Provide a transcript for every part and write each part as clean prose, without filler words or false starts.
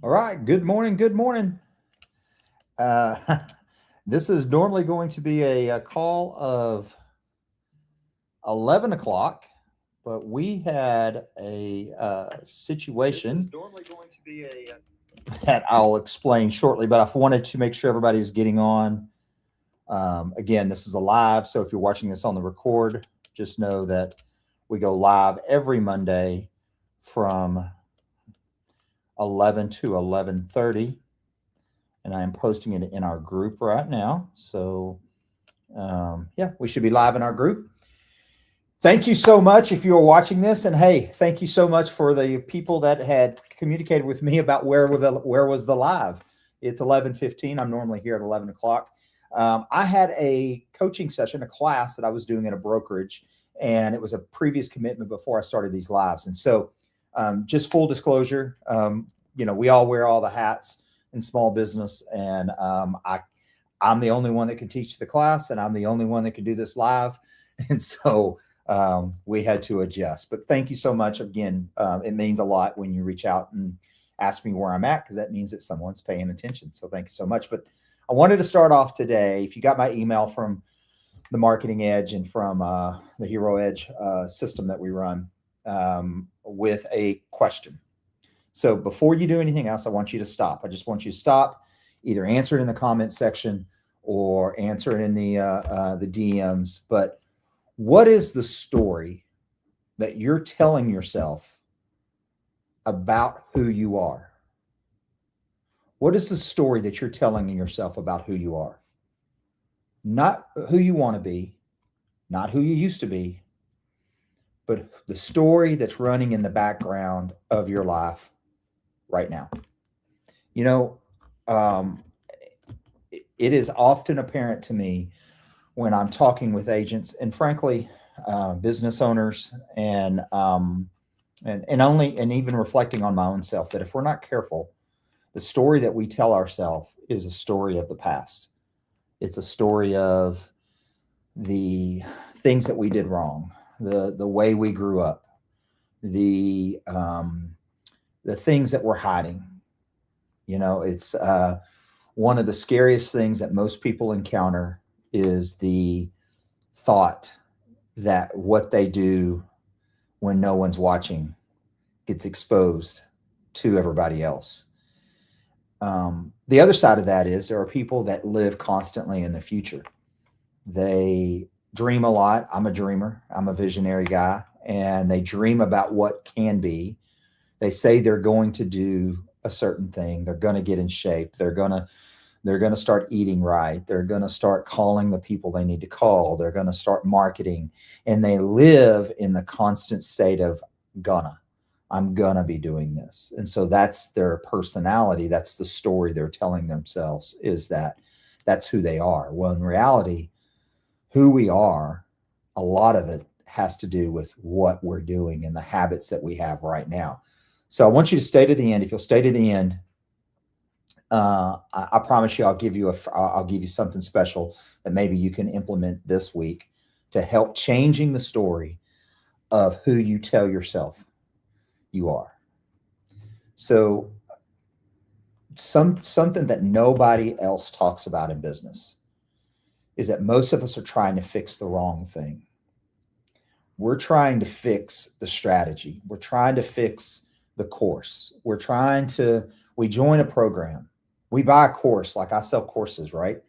All right. Good morning. Good morning. Uh, this is normally going to be a call of 11 o'clock, but we had a situation that I'll explain shortly. But I wanted to make sure everybody is getting on. Again, this is a live, so if you're watching this on the record, just know that we go live every Monday from 11 to 11:30, and I am posting it in our group right now. So, yeah, we should be live in our group. Thank you so much if you are watching this, and hey, thank you so much for the people that had communicated with me about where was the live. It's 11:15. I'm normally here at 11 o'clock. I had a coaching session, a class that I was doing at a brokerage, and it was a previous commitment before I started these lives. And so, just full disclosure, we all wear all the hats in small business, and I'm the only one that can teach the class, and I'm the only one that can do this live, and so we had to adjust. But thank you so much again. It means a lot when you reach out and ask me where I'm at, because that means that someone's paying attention. So thank you so much. But I wanted to start off today. If you got my email from the Marketing Edge and from the Hero Edge system that we run, with a question. So before you do anything else, I want you to stop. I just want you to stop, either answer it in the comment section or answer it in the DMs. But what is the story that you're telling yourself about who you are? What is the story that you're telling yourself about who you are? Not who you want to be, not who you used to be, but the story that's running in the background of your life right now. You know, it is often apparent to me when I'm talking with agents and, frankly, business owners, and even reflecting on my own self, that if we're not careful, the story that we tell ourselves is a story of the past. It's a story of the things that we did wrong, the way we grew up, the things that we're hiding. It's one of the scariest things that most people encounter is the thought that what they do when no one's watching gets exposed to everybody else. The other side of that is there are people that live constantly in the future. They dream a lot. I'm a dreamer. I'm a visionary guy, and they dream about what can be. They say they're going to do a certain thing. They're going to get in shape. They're going to start eating right. They're going to start calling the people they need to call. They're going to start marketing, and they live in the constant state of I'm gonna be doing this. And so that's their personality. That's the story they're telling themselves, is that that's who they are. Well, in reality, who we are, a lot of it has to do with what we're doing and the habits that we have right now. So I want you to stay to the end. If you'll stay to the end, I promise you, I'll give you something special that maybe you can implement this week to help changing the story of who you tell yourself you are. So something that nobody else talks about in business is that most of us are trying to fix the wrong thing. We're trying to fix the strategy. We're trying to fix the course. We join a program. We buy a course, like I sell courses, right?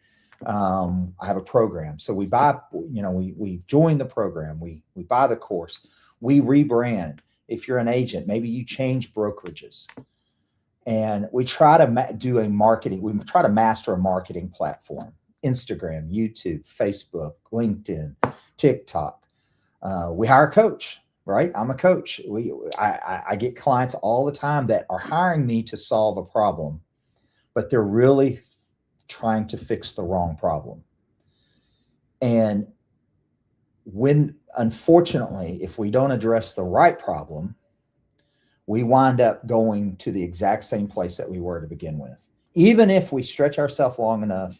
I have a program. So we buy, we join the program. We buy the course. We rebrand. If you're an agent, maybe you change brokerages, and we try to do a marketing. We try to master a marketing platform: Instagram, YouTube, Facebook, LinkedIn, TikTok. We hire a coach, right? I'm a coach. I get clients all the time that are hiring me to solve a problem, but they're really trying to fix the wrong problem. And unfortunately, if we don't address the right problem, we wind up going to the exact same place that we were to begin with. Even if we stretch ourselves long enough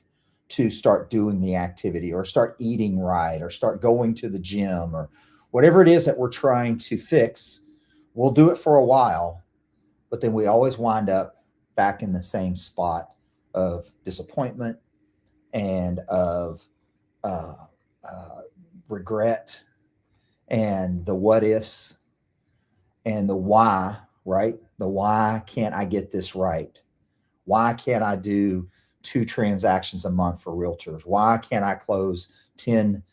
to start doing the activity, or start eating right, or start going to the gym, or whatever it is that we're trying to fix, we'll do it for a while, but then we always wind up back in the same spot of disappointment and of uh, regret and the what ifs and the why, right? The why can't I get this right? Why can't I do 2 transactions a month for realtors? Why can't I close 10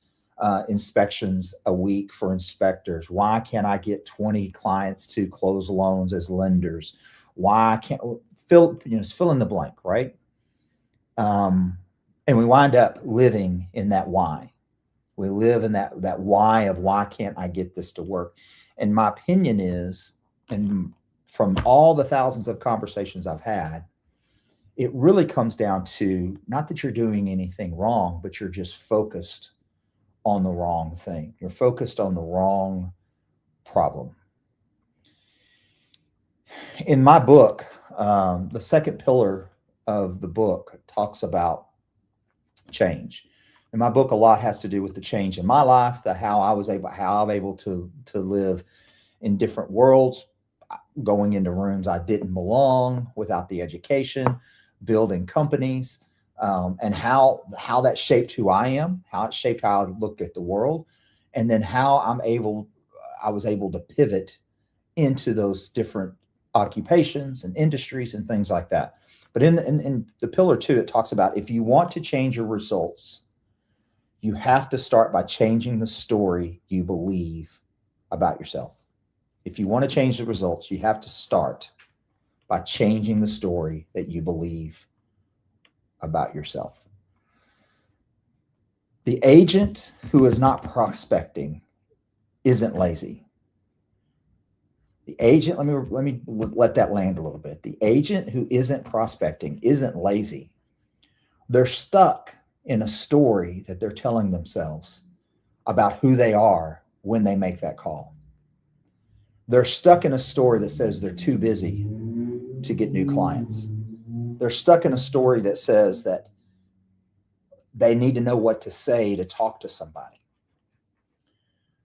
inspections a week for inspectors? Why can't I get 20 clients to close loans as lenders? Why can't fill in the blank, right? And we wind up living in that why. We live in that why of why can't I get this to work? And my opinion is, and from all the thousands of conversations I've had, it really comes down to not that you're doing anything wrong, but you're just focused on the wrong thing. You're focused on the wrong problem. In my book, the second pillar of the book talks about change. In my book, a lot has to do with the change in my life, how I'm able to live in different worlds, going into rooms I didn't belong without the education, building companies, and how that shaped who I am, how it shaped how I look at the world, and then how I was able to pivot into those different occupations and industries and things like that. But in the pillar 2, it talks about if you want to change your results, you have to start by changing the story you believe about yourself. If you want to change the results, you have to start by changing the story that you believe about yourself. The agent who is not prospecting isn't lazy. The agent, let me let that land a little bit. The agent who isn't prospecting isn't lazy. They're stuck in a story that they're telling themselves about who they are when they make that call. They're stuck in a story that says they're too busy to get new clients. They're stuck in a story that says that they need to know what to say to talk to somebody.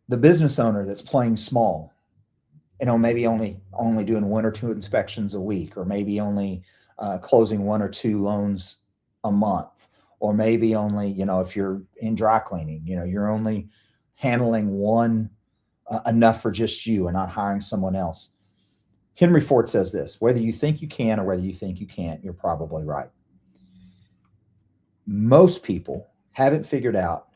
The business owner that's playing small, maybe only doing 1 or 2 inspections a week, or maybe only closing 1 or 2 loans a month, or maybe only, if you're in dry cleaning, you're only handling one enough for just you and not hiring someone else. Henry Ford says this: whether you think you can or whether you think you can't, you're probably right. Most people haven't figured out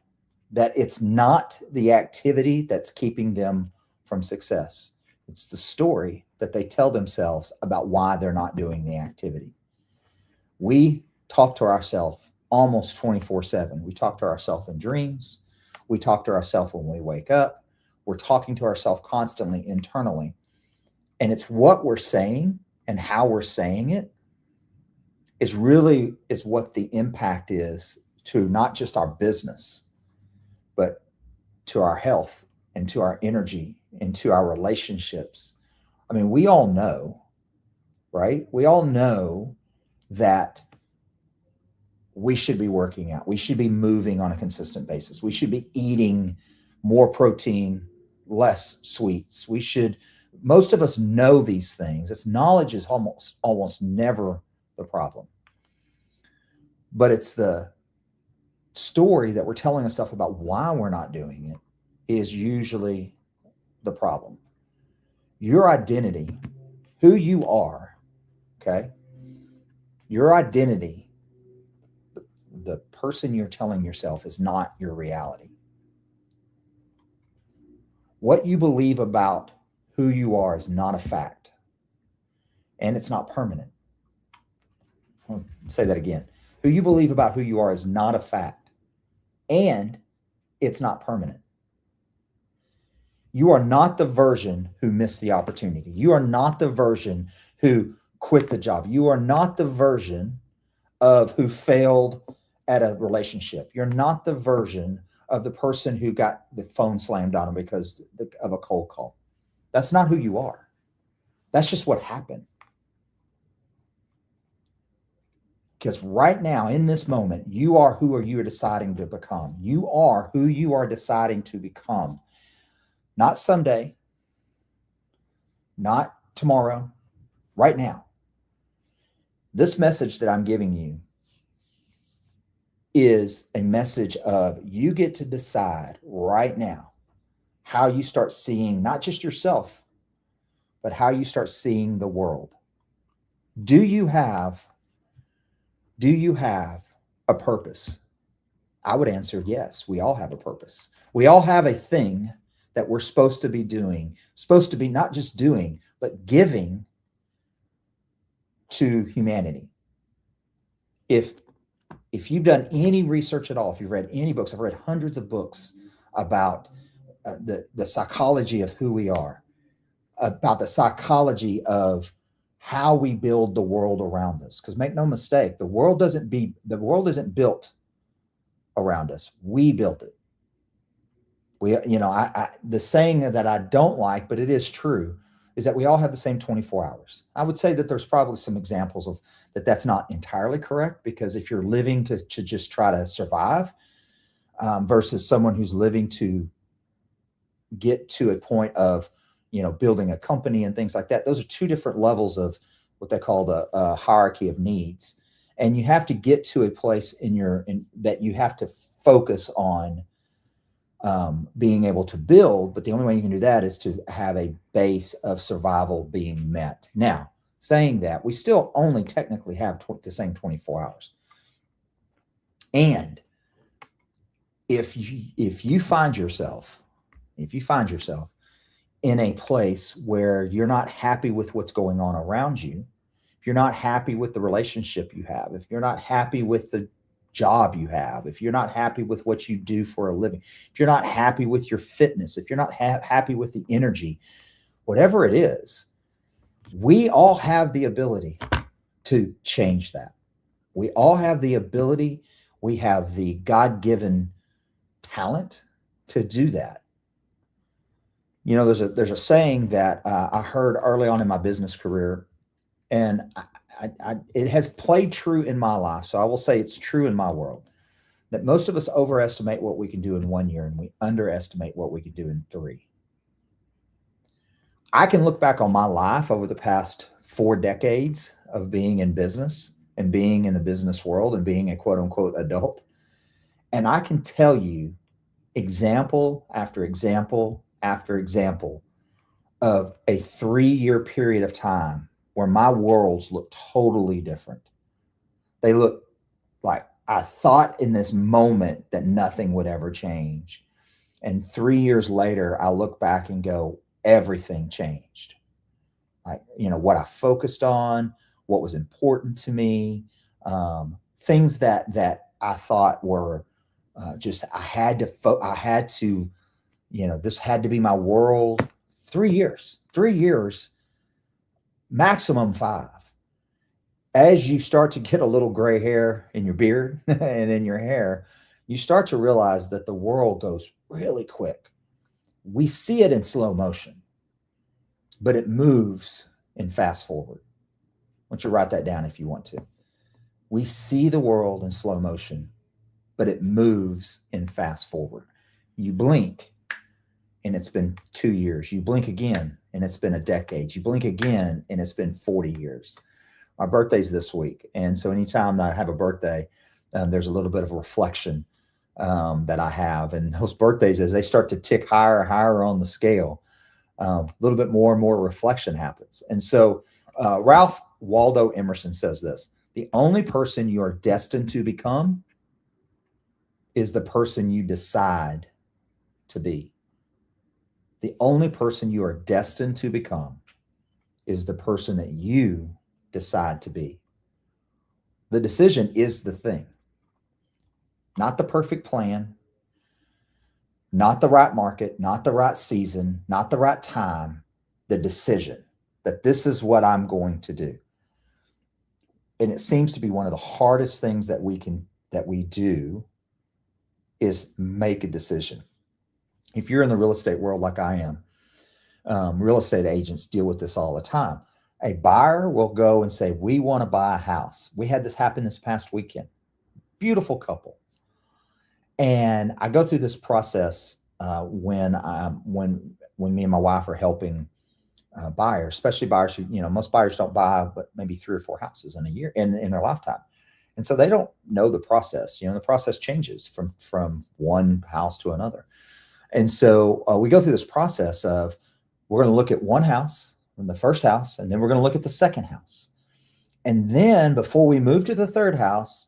that it's not the activity that's keeping them from success. It's the story that they tell themselves about why they're not doing the activity. We talk to ourselves almost 24/7. We talk to ourselves in dreams. We talk to ourselves when we wake up. We're talking to ourselves constantly internally. And it's what we're saying and how we're saying it is what the impact is to not just our business, but to our health and to our energy and to our relationships. I mean, we all know, right? We all know that we should be working out. We should be moving on a consistent basis. We should be eating more protein, less sweets. Most of us know these things. It's knowledge is almost never the problem. But it's the story that we're telling ourselves about why we're not doing it is usually the problem. Your identity, who you are, okay? Your identity, the person you're telling yourself, is not your reality. What you believe about who you are is not a fact, and it's not permanent. I'll say that again. Who you believe about who you are is not a fact, and it's not permanent. You are not the version who missed the opportunity. You are not the version who quit the job. You are not the version of who failed at a relationship. You're not the version of the person who got the phone slammed on them because of a cold call. That's not who you are. That's just what happened. Because right now, in this moment, you are who you are deciding to become. You are who you are deciding to become. Not someday, not tomorrow, right now. This message that I'm giving you is a message of you get to decide right now how you start seeing not just yourself, but how you start seeing the world. Do you have a purpose? I would answer yes. We all have a purpose. We all have a thing that we're supposed to be doing, supposed to be not just doing, but giving to humanity. If you've done any research at all, if you've read any books, I've read hundreds of books about the psychology of who we are, about the psychology of how we build the world around us. Because make no mistake, the world isn't built around us. We built it. The saying that I don't like, but it is true, is that we all have the same 24 hours. I would say that there's probably some examples of that's not entirely correct, because if you're living to just try to survive versus someone who's living to get to a point of, building a company and things like that, those are two different levels of what they call the hierarchy of needs. And you have to get to a place that you have to focus on being able to build, but the only way you can do that is to have a base of survival being met. Now, saying that, we still only technically have the same 24 hours. And if you find yourself in a place where you're not happy with what's going on around you, if you're not happy with the relationship you have, if you're not happy with the job you have, if you're not happy with what you do for a living, if you're not happy with your fitness, if you're not happy with the energy, whatever it is, we all have the ability to change that. We all have the ability. We have the God-given talent to do that. There's a saying that I heard early on in my business career, and it has played true in my life. So I will say it's true in my world, that most of us overestimate what we can do in 1 year and we underestimate what we can do in 3. I can look back on my life over the past 4 decades of being in business and being in the business world and being a quote unquote adult. And I can tell you example after example after example of a 3-year period of time where my worlds look totally different. They look like I thought in this moment that nothing would ever change. And 3 years later, I look back and go, everything changed. Like, what I focused on, what was important to me, things that I thought were I had to, this had to be my world. 3 years, maximum 5. As you start to get a little gray hair in your beard and in your hair, you start to realize that the world goes really quick. We see it in slow motion, but it moves in fast forward. I want you to write that down if you want to. We see the world in slow motion, but it moves in fast forward. You blink and it's been 2 years. You blink again and it's been a decade. You blink again and it's been 40 years. My birthday's this week. And so anytime I have a birthday, there's a little bit of a reflection that I have. And those birthdays, as they start to tick higher and higher on the scale, a little bit more and more reflection happens. And so Ralph Waldo Emerson says this: the only person you are destined to become is the person you decide to be. The only person you are destined to become is the person that you decide to be. The decision is the thing, not the perfect plan, not the right market, not the right season, not the right time, the decision that this is what I'm going to do. And it seems to be one of the hardest things that we do is make a decision. If you're in the real estate world like I am, real estate agents deal with this all the time. A buyer will go and say, we want to buy a house. We had this happen this past weekend. Beautiful couple. And I go through this process when me and my wife are helping buyers, especially buyers who, most buyers don't buy but maybe 3 or 4 houses in a year in their lifetime. And so they don't know the process. The process changes from one house to another. And so we go through this process of, we're going to look at one house, from the first house, and then we're going to look at the second house. And then before we move to the third house,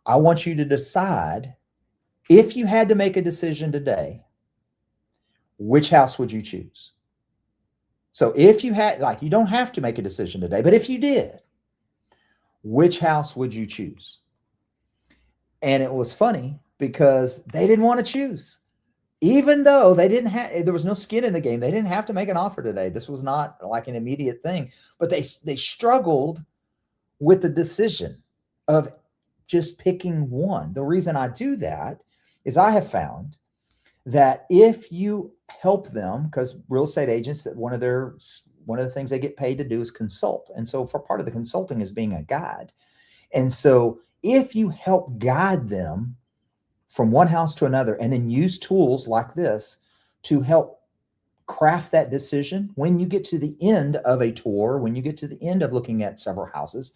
I want you to decide, if you had to make a decision today, which house would you choose? So if you had, you don't have to make a decision today, but if you did, which house would you choose? And it was funny because they didn't want to choose. Even though there was no skin in the game. They didn't have to make an offer today. This was not like an immediate thing, but they struggled with the decision of just picking one. The reason I do that is I have found that if you help them, because real estate agents, that one of the things they get paid to do is consult. And so for part of the consulting is being a guide. And so if you help guide them from one house to another, and then use tools like this to help craft that decision, when you get to the end of a tour, when you get to the end of looking at several houses,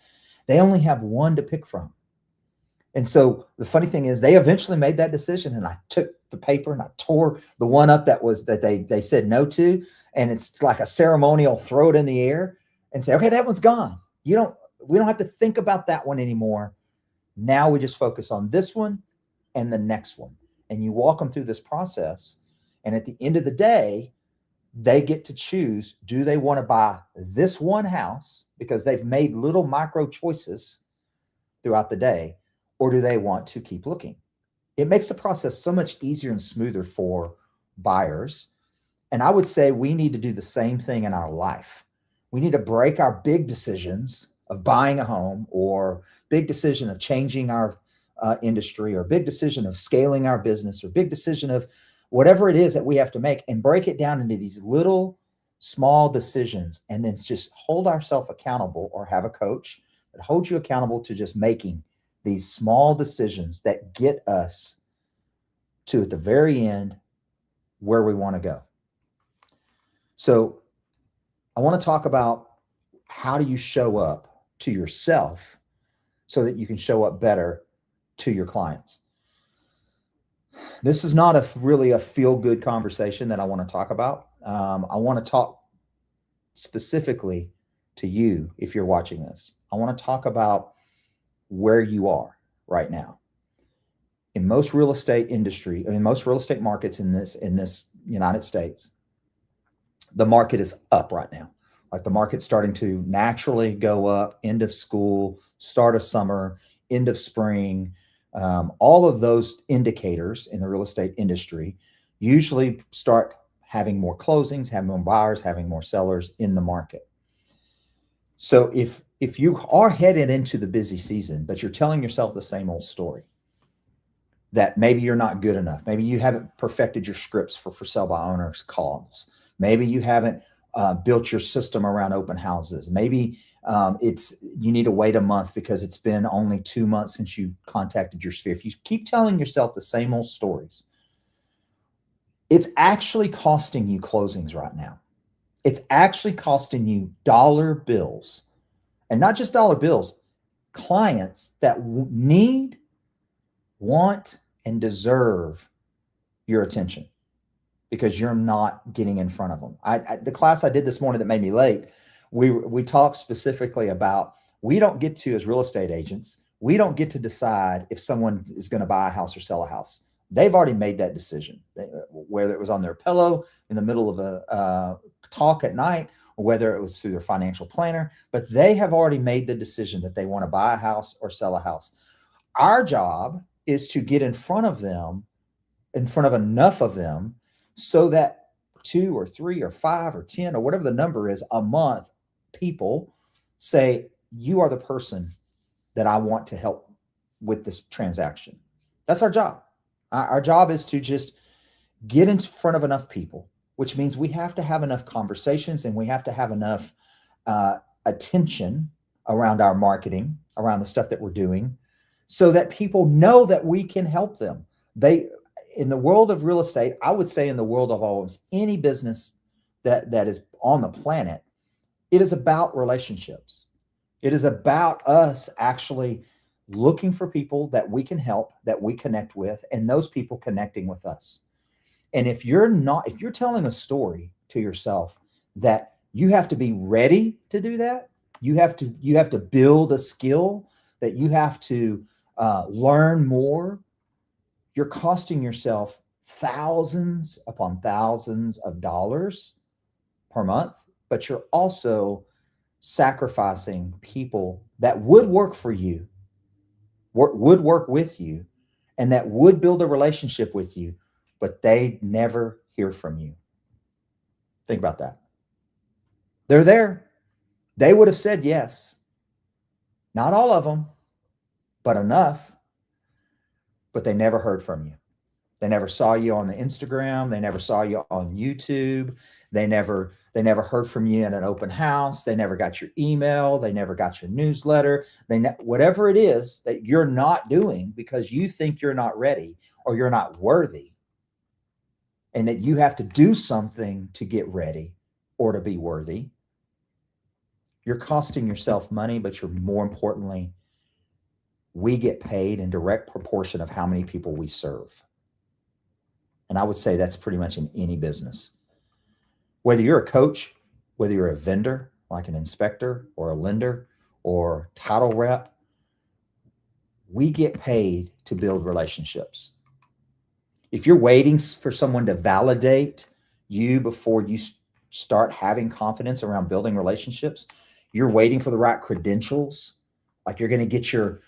they only have one to pick from. And so the funny thing is, they eventually made that decision, and I took the paper and I tore the one up that they said no to, and it's like a ceremonial, throw it in the air and say, okay, that one's gone. We don't have to think about that one anymore. Now we just focus on this one and the next one. And you walk them through this process. And at the end of the day, they get to choose, do they want to buy this one house because they've made little micro choices throughout the day, or do they want to keep looking? It makes the process so much easier and smoother for buyers. And I would say we need to do the same thing in our life. We need to break our big decisions of buying a home, or big decision of changing our industry, or big decision of scaling our business, or big decision of whatever it is that we have to make, and break it down into these little small decisions, and then just hold ourselves accountable, or have a coach that holds you accountable to just making these small decisions that get us to, at the very end, where we want to go. So I want to talk about, how do you show up to yourself so that you can show up better to your clients? This is not really a feel-good conversation that I want to talk about. I want to talk specifically to you if you're watching this. I want to talk about where you are right now. In most real estate most real estate markets in this United States, the market is up right now. Like, the market's starting to naturally go up, end of school, start of summer, end of spring. All of those indicators in the real estate industry usually start having more closings, having more buyers, having more sellers in the market. So if you are headed into the busy season, but you're telling yourself the same old story, that maybe you're not good enough, maybe you haven't perfected your scripts for sale by owners calls, maybe you haven't built your system around open houses, maybe you need to wait a month because it's been only 2 months since you contacted your sphere. If you keep telling yourself the same old stories, it's actually costing you closings right now. It's actually costing you dollar bills, and not just dollar bills, clients that need, want, and deserve your attention, because you're not getting in front of them. The class I did this morning that made me late, we talked specifically about, we don't get to, as real estate agents, we don't get to decide if someone is going to buy a house or sell a house. They've already made that decision, whether it was on their pillow in the middle of a talk at night, or whether it was through their financial planner, but they have already made the decision that they want to buy a house or sell a house. Our job is to get in front of them, in front of enough of them, so that 2 or 3 or 5 or 10 or whatever the number is a month, people say, you are the person that I want to help with this transaction. That's our job. Our job is to just get in front of enough people, which means we have to have enough conversations, and we have to have enough attention around our marketing, around the stuff that we're doing, so that people know that we can help them. In the world of real estate, I would say in the world of almost any business that is on the planet, it is about relationships. It is about us actually looking for people that we can help, that we connect with, and those people connecting with us. And if you're telling a story to yourself that you have to be ready to do that, you have to build a skill, that you have to learn more, you're costing yourself thousands upon thousands of dollars per month, but you're also sacrificing people that would work for you, would work with you, and that would build a relationship with you, but they never hear from you. Think about that. They're there. They would have said yes. Not all of them, but enough. But they never heard from you. They never saw you on the Instagram. They never saw you on YouTube. They never heard from you in an open house. They never got your email. They never got your newsletter. Whatever it is that you're not doing because you think you're not ready or you're not worthy, and that you have to do something to get ready or to be worthy, you're costing yourself money, but you're more importantly, we get paid in direct proportion of how many people we serve. And I would say that's pretty much in any business. Whether you're a coach, whether you're a vendor, like an inspector or a lender or title rep, we get paid to build relationships. If you're waiting for someone to validate you before you start having confidence around building relationships, you're waiting for the right credentials. Like you're going to get your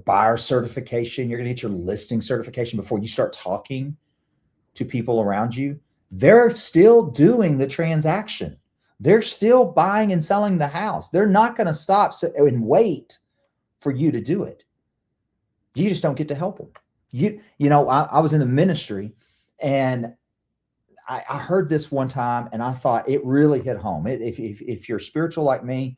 buyer certification, you're going to get your listing certification before you start talking to people around you. They're still doing the transaction. They're still buying and selling the house. They're not going to stop and wait for you to do it. You just don't get to help them. I was in the ministry, and I heard this one time, and I thought it really hit home. If you're spiritual like me,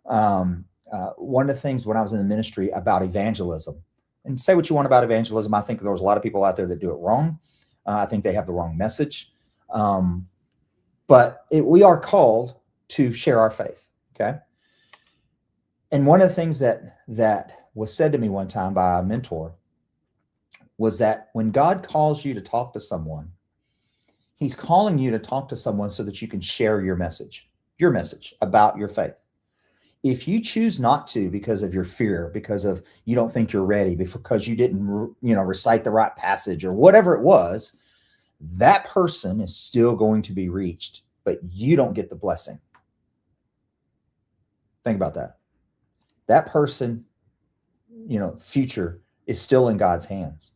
one of the things when I was in the ministry about evangelism, and say what you want about evangelism, I think there was a lot of people out there that do it wrong. I think they have the wrong message. But we are called to share our faith. Okay. And one of the things that was said to me one time by a mentor was that when God calls you to talk to someone, he's calling you to talk to someone so that you can share your message about your faith. If you choose not to because of your fear, because of you don't think you're ready, because you didn't recite the right passage or whatever it was, that person is still going to be reached, but you don't get the blessing. Think about that. That person, future is still in God's hands,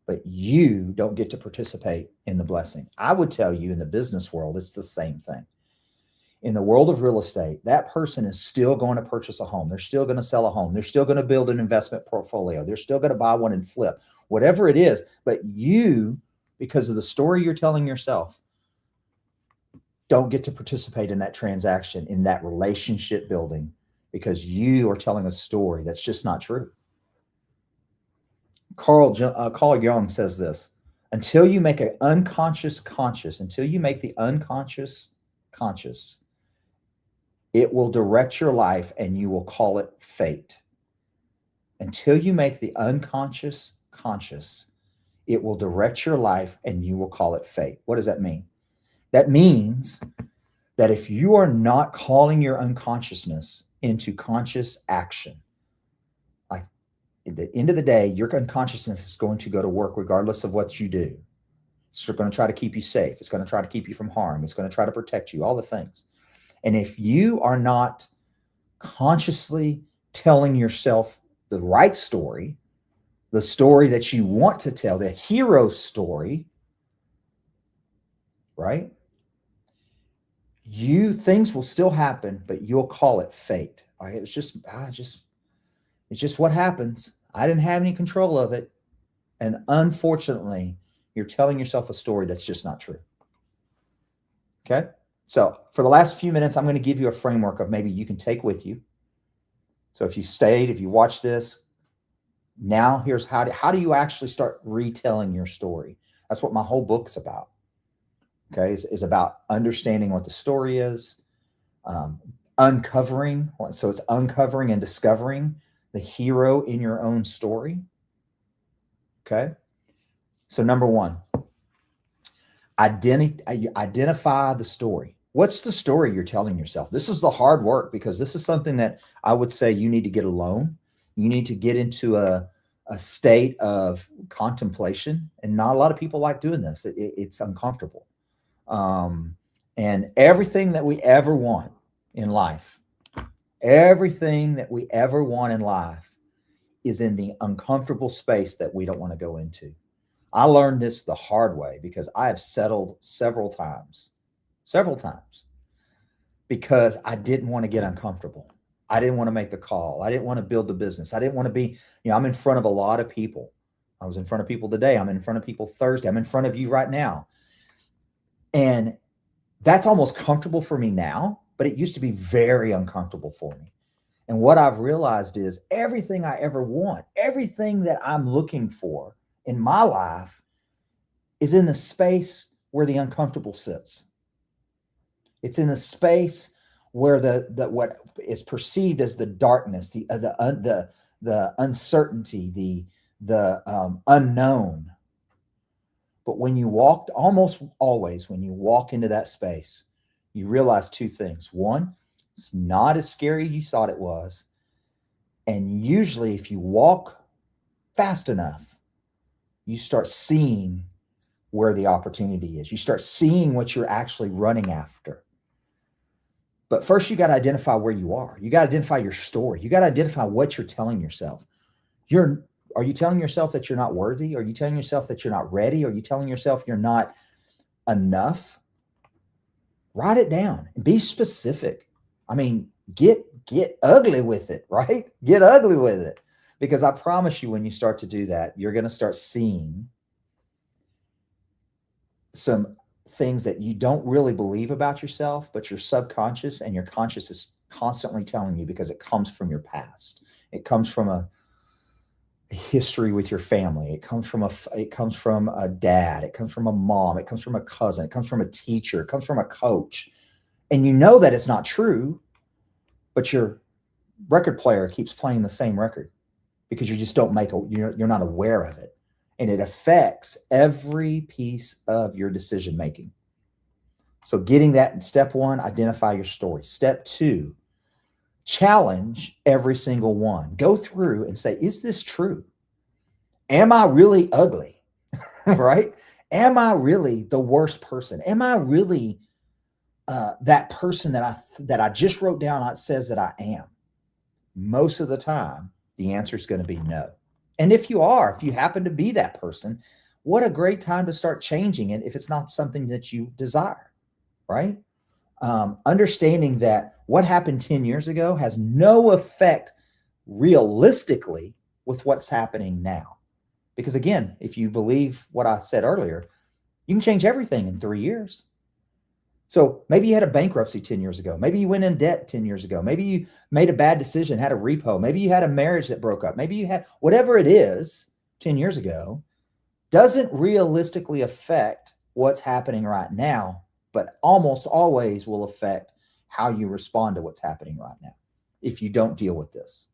but you don't get to participate in the blessing. I would tell you in the business world, it's the same thing. In the world of real estate, that person is still going to purchase a home. They're still going to sell a home. They're still going to build an investment portfolio. They're still going to buy one and flip, whatever it is. But you, because of the story you're telling yourself, don't get to participate in that transaction, in that relationship building, because you are telling a story that's just not true. Carl Jung says this: until you make an unconscious conscious, until you make the unconscious conscious, it will direct your life and you will call it fate. Until you make the unconscious conscious, it will direct your life and you will call it fate. What does that mean? That means that if you are not calling your unconsciousness into conscious action, like at the end of the day, your unconsciousness is going to go to work regardless of what you do. It's going to try to keep you safe. It's going to try to keep you from harm. It's going to try to protect you, all the things. And if you are not consciously telling yourself the right story, the story that you want to tell, the hero story, right? Things will still happen, but you'll call it fate. Like it's just what happens. I didn't have any control of it. And unfortunately, you're telling yourself a story that's just not true. Okay. So for the last few minutes, I'm going to give you a framework of maybe you can take with you. So if you stayed, if you watched this, now here's how do you actually start retelling your story? That's what my whole book's about. okay, is about understanding what the story is, uncovering. So it's uncovering and discovering the hero in your own story. Okay. So number one, identify the story. What's the story you're telling yourself? This is the hard work because this is something that I would say you need to get alone. You need to get into a state of contemplation. And not a lot of people like doing this. It's uncomfortable. And everything that we ever want in life, everything that we ever want in life is in the uncomfortable space that we don't want to go into. I learned this the hard way because I have settled several times, because I didn't want to get uncomfortable. I didn't want to make the call. I didn't want to build the business. I didn't want to be, I'm in front of a lot of people. I was in front of people today. I'm in front of people Thursday. I'm in front of you right now. And that's almost comfortable for me now, but it used to be very uncomfortable for me. And what I've realized is everything I ever want, everything that I'm looking for in my life is in the space where the uncomfortable sits. It's in the space where the what is perceived as the darkness, the uncertainty, the unknown. But when you walk, almost always when you walk into that space, you realize two things. One, it's not as scary as you thought it was. And usually if you walk fast enough, you start seeing where the opportunity is. You start seeing what you're actually running after. But first, you got to identify where you are. You got to identify your story. You got to identify what you're telling yourself. Are you telling yourself that you're not worthy? Are you telling yourself that you're not ready? Are you telling yourself you're not enough? Write it down and be specific. I mean, get ugly with it, right? Get ugly with it. Because I promise you, when you start to do that, you're going to start seeing some things that you don't really believe about yourself, but your subconscious and your conscious is constantly telling you because it comes from your past. It comes from a history with your family. It comes from a dad. It comes from a mom. It comes from a cousin. It comes from a teacher. It comes from a coach. And you know that it's not true, but your record player keeps playing the same record because you just don't you're not aware of it. And it affects every piece of your decision making. So getting that in step one, identify your story. Step two, challenge every single one. Go through and say, is this true? Am I really ugly? Right? Am I really the worst person? Am I really that person that I just wrote down that says that I am? Most of the time, the answer is going to be no. And if you happen to be that person, what a great time to start changing it if it's not something that you desire, right? Understanding that what happened 10 years ago has no effect realistically with what's happening now. Because again, if you believe what I said earlier, you can change everything in 3 years. So maybe you had a bankruptcy 10 years ago. Maybe you went in debt 10 years ago. Maybe you made a bad decision, had a repo. Maybe you had a marriage that broke up. Maybe you had whatever it is 10 years ago doesn't realistically affect what's happening right now, but almost always will affect how you respond to what's happening right now if you don't deal with this.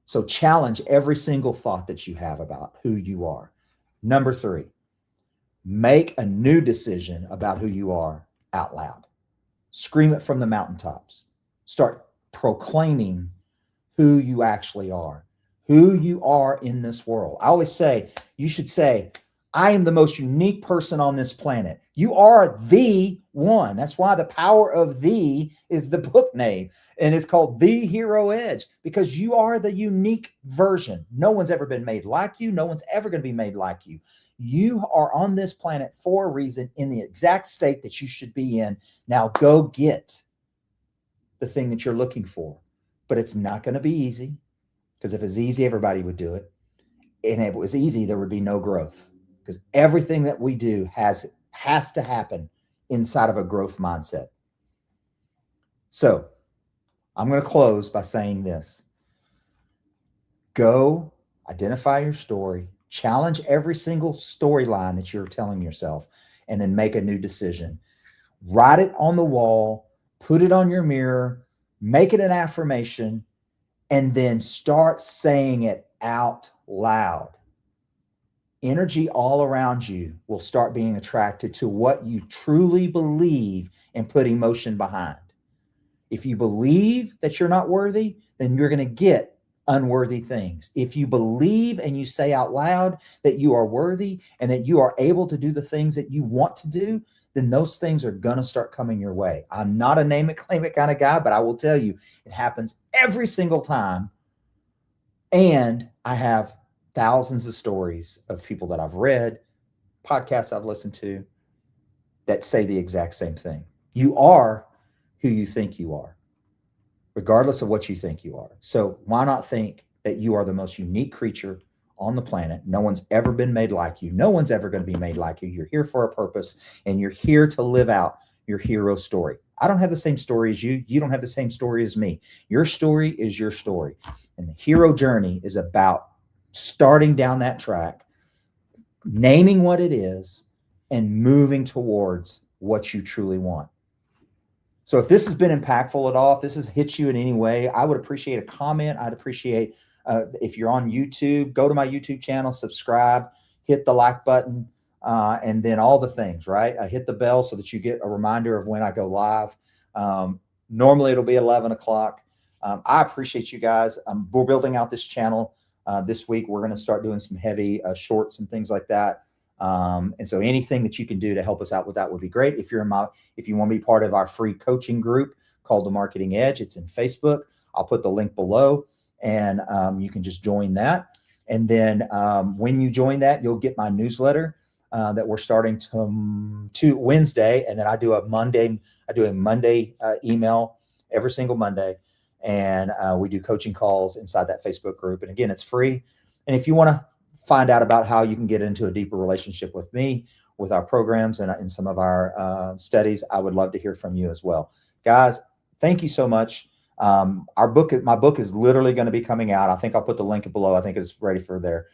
So challenge every single thought that you have about who you are. Number 3, make a new decision about who you are out loud. Scream it from the mountaintops. Start proclaiming who you actually are, who you are in this world. I always say, you should say, I am the most unique person on this planet. You are the one. That's why The Power of Thee is the book name. And it's called The Hero Edge because you are the unique version. No one's ever been made like you. No one's ever going to be made like you. You are on this planet for a reason in the exact state that you should be in. Now go get the thing that you're looking for. But it's not going to be easy because if it's easy, everybody would do it. And if it was easy, there would be no growth because everything that we do has to happen inside of a growth mindset. So I'm going to close by saying this. Go identify your story. Challenge every single storyline that you're telling yourself. and then make a new decision. Write it on the wall, put it on your mirror, make it an affirmation, and then start saying it out loud. Energy all around you will start being attracted to what you truly believe and put emotion behind. If you believe that you're not worthy, then you're going to get unworthy things. If you believe and you say out loud that you are worthy and that you are able to do the things that you want to do, then those things are going to start coming your way. I'm not a name it, claim it kind of guy, but I will tell you, it happens every single time. And I have thousands of stories of people that I've read, podcasts I've listened to, that say the exact same thing. You are who you think you are, regardless of what you think you are. So why not think that you are the most unique creature on the planet? No one's ever been made like you. No one's ever going to be made like you. You're here for a purpose, and you're here to live out your hero story. I don't have the same story as you. You don't have the same story as me. Your story is your story. And the hero journey is about starting down that track, naming what it is, and moving towards what you truly want. So if this has been impactful at all, if this has hit you in any way, I would appreciate a comment. I'd appreciate if you're on YouTube, go to my YouTube channel, subscribe, hit the like button, and then all the things, right? Hit the bell so that you get a reminder of when I go live. Normally it'll be 11 o'clock. I appreciate you guys. We're building out this channel this week. We're going to start doing some heavy shorts and things like that. And so anything that you can do to help us out with that would be great. If you want to be part of our free coaching group called The Marketing Edge, it's in Facebook. I'll put the link below, and you can just join that. And then when you join that, you'll get my newsletter that we're starting to Wednesday. And then I do a Monday email every single Monday. And we do coaching calls inside that Facebook group. And again, it's free. And if you want to find out about how you can get into a deeper relationship with me, with our programs and some of our studies, I would love to hear from you as well. Guys, thank you so much. My book is literally going to be coming out. I think I'll put the link below. I think it's ready for there.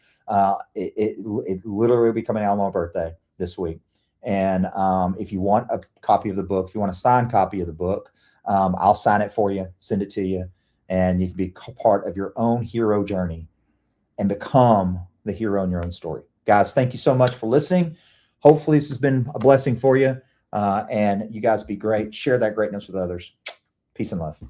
It literally will be coming out on my birthday this week. And if you want a copy of the book, if you want a signed copy of the book, I'll sign it for you, send it to you, and you can be part of your own hero journey and become the hero in your own story. Guys, thank you so much for listening. Hopefully this has been a blessing for you, and you guys be great. Share that greatness with others. Peace and love.